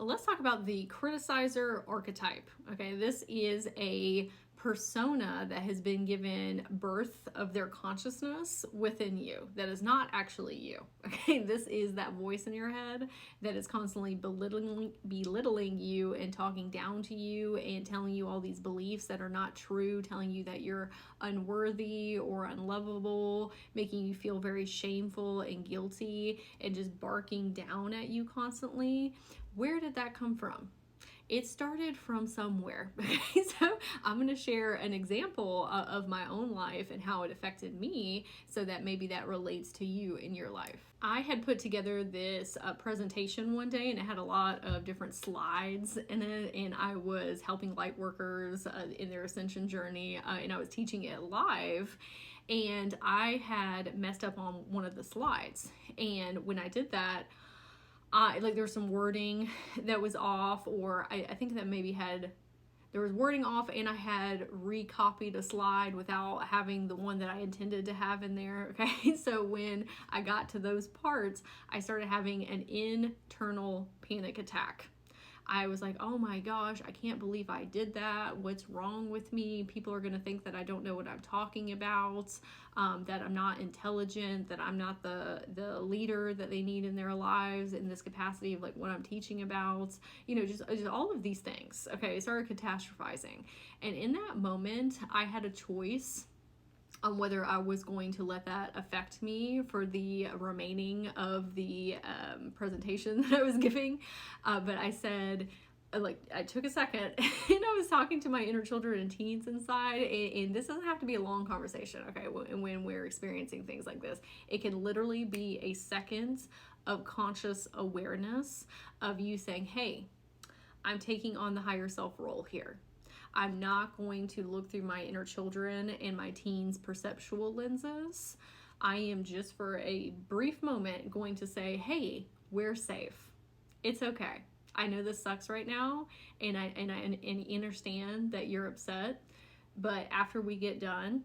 let's talk about the criticizer archetype. Okay, this is a persona that has been given birth of their consciousness within you that is not actually you. Okay, this is that voice in your head that is constantly belittling you and talking down to you and telling you all these beliefs that are not true, telling you that you're unworthy or unlovable, making you feel very shameful and guilty, and just barking down at you constantly. Where did that come from? It started from somewhere. So I'm going to share an example of my own life and how it affected me so that maybe that relates to you in your life. I had put together this presentation one day, and it had a lot of different slides in it, and I was helping Lightworkers in their ascension journey, and I was teaching it live, and I had messed up on one of the slides. And when I did that, there was some wording that was off, or I think that maybe there was wording off, and I had recopied a slide without having the one that I intended to have in there. Okay, so when I got to those parts, I started having an internal panic attack. I was like, oh my gosh, I can't believe I did that. What's wrong with me? People are going to think that I don't know what I'm talking about, that I'm not intelligent, that I'm not the leader that they need in their lives in this capacity of like what I'm teaching about, just all of these things. Okay, I started catastrophizing. And in that moment, I had a choice on whether I was going to let that affect me for the remaining of the presentation that I was giving. But I said, I took a second and I was talking to my inner children and teens inside, and this doesn't have to be a long conversation, okay, when we're experiencing things like this. It can literally be a second of conscious awareness of you saying, hey, I'm taking on the higher self role here. I'm not going to look through my inner children and my teens' perceptual lenses. I am just for a brief moment going to say, hey, we're safe. It's okay. I know this sucks right now, and I understand that you're upset, but after we get done,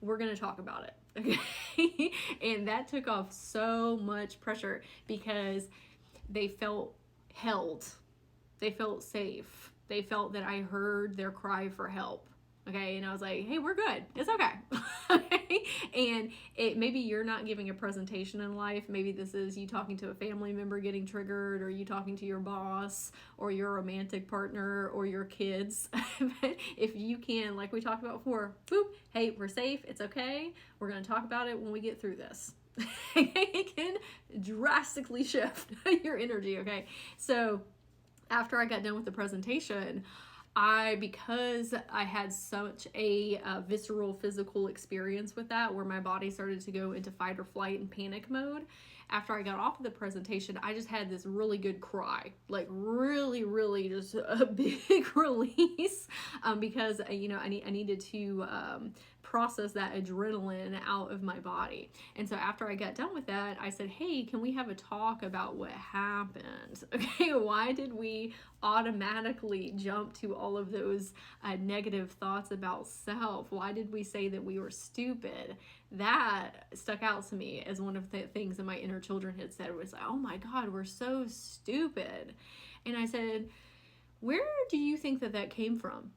we're going to talk about it. Okay? And that took off so much pressure because they felt held. They felt safe. They felt that I heard their cry for help. Okay, and I was like, hey, we're good. It's okay. Okay? And maybe you're not giving a presentation in life. Maybe this is you talking to a family member getting triggered, or you talking to your boss, or your romantic partner, or your kids. If you can, like we talked about before, boop, hey, we're safe. It's okay. We're going to talk about it when we get through this. It can drastically shift your energy, okay? So after I got done with the presentation, because I had such a visceral physical experience with that, where my body started to go into fight or flight and panic mode, after I got off of the presentation, I just had this really good cry, like really, really just a big release, because I needed to process that adrenaline out of my body. And so after I got done with that, I said, hey, can we have a talk about what happened? Okay, why did we automatically jump to all of those negative thoughts about self? Why did we say that we were stupid? That stuck out to me as one of the things that my inner children had said. Was like, oh my God, we're so stupid. And I said, where do you think that came from?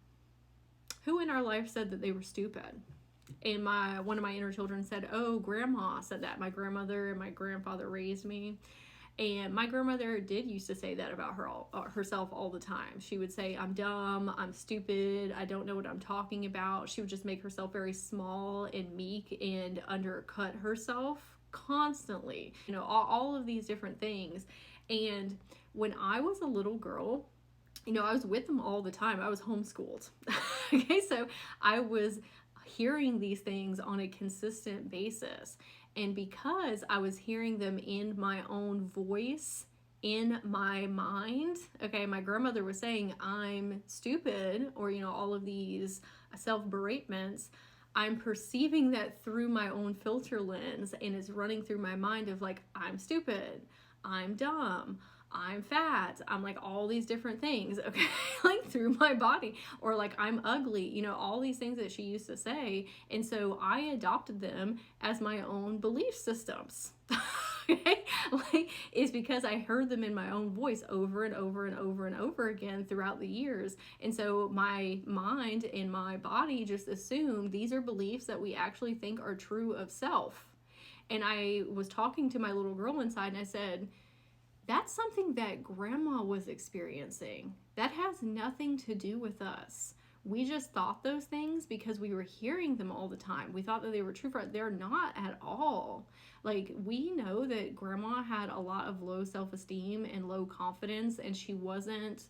Who in our life said that they were stupid? And one of my inner children said, oh, grandma said that. My grandmother and my grandfather raised me. And my grandmother did used to say that about herself all the time. She would say, I'm dumb, I'm stupid, I don't know what I'm talking about. She would just make herself very small and meek and undercut herself constantly. All of these different things. And when I was a little girl, I was with them all the time. I was homeschooled. Okay, so I was hearing these things on a consistent basis. And because I was hearing them in my own voice, in my mind, okay, my grandmother was saying, I'm stupid, or, all of these self-beratements, I'm perceiving that through my own filter lens, and it's running through my mind of like, I'm stupid, I'm dumb, I'm fat, I'm like all these different things, okay, like through my body, or like I'm ugly, all these things that she used to say. And so I adopted them as my own belief systems. Okay? Like, it's because I heard them in my own voice over and over and over and over again throughout the years. And so my mind and my body just assumed these are beliefs that we actually think are true of self. And I was talking to my little girl inside and I said, that's something that grandma was experiencing. That has nothing to do with us. We just thought those things because we were hearing them all the time. We thought that they were true for us. They're not at all. Like, we know that grandma had a lot of low self-esteem and low confidence, and she wasn't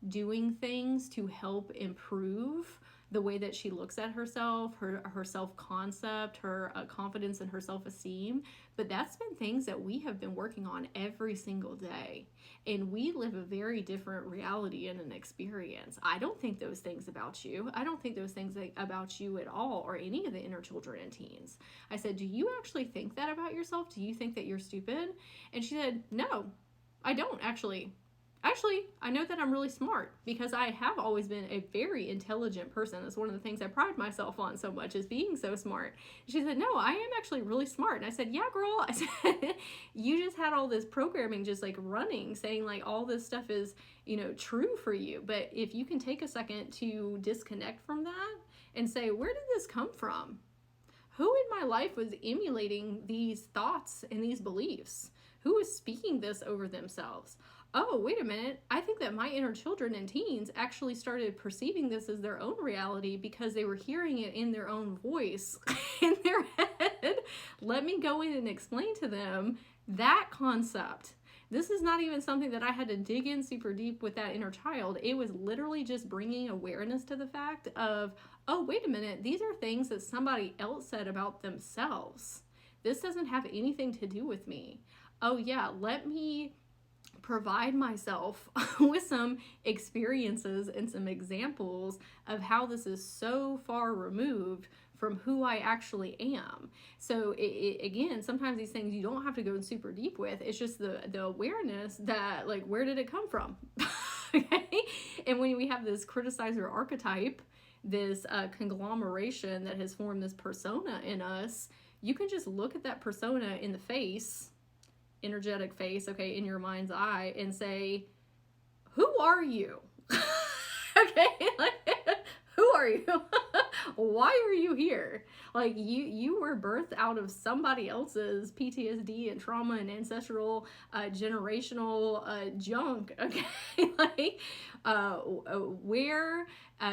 doing things to help improve the way that she looks at herself, her self-concept, her confidence and her self-esteem. But that's been things that we have been working on every single day. And we live a very different reality and an experience. I don't think those things about you. I don't think those things about you at all, or any of the inner children and teens. I said, do you actually think that about yourself? Do you think that you're stupid? And she said, no, I don't actually. Actually, I know that I'm really smart because I have always been a very intelligent person. That's one of the things I pride myself on so much, is being so smart. She said, no, I am actually really smart. And I said, yeah, girl. I said, you just had all this programming just like running, saying like all this stuff is, you know, true for you. But if you can take a second to disconnect from that and say, where did this come from? Who in my life was emulating these thoughts and these beliefs? Who was speaking this over themselves? Oh, wait a minute. I think that my inner children and teens actually started perceiving this as their own reality because they were hearing it in their own voice in their head. Let me go in and explain to them that concept. This is not even something that I had to dig in super deep with that inner child. It was literally just bringing awareness to the fact of, oh, wait a minute. These are things that somebody else said about themselves. This doesn't have anything to do with me. Oh yeah, let me provide myself with some experiences and some examples of how this is so far removed from who I actually am. So again, sometimes these things you don't have to go super deep with. It's just the awareness that, like, where did it come from? Okay? And when we have this criticizer archetype, this conglomeration that has formed this persona in us, you can just look at that persona in the face, energetic face, okay, in your mind's eye, and say, who are you? Okay, like, who are you? Why are you here? Like, you were birthed out of somebody else's PTSD and trauma and ancestral generational junk, okay? Like, where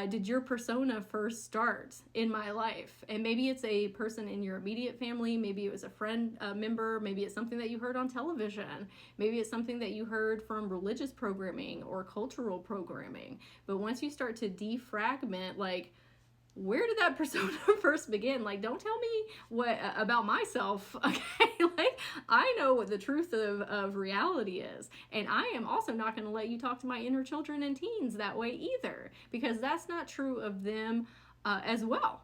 did your persona first start in my life? And maybe it's a person in your immediate family, maybe it was a friend member, maybe it's something that you heard on television, maybe it's something that you heard from religious programming or cultural programming. But once you start to defragment, like, where did that persona first begin? Like, don't tell me what about myself, okay? Like, I know what the truth of reality is. And I am also not going to let you talk to my inner children and teens that way either, because that's not true of them as well.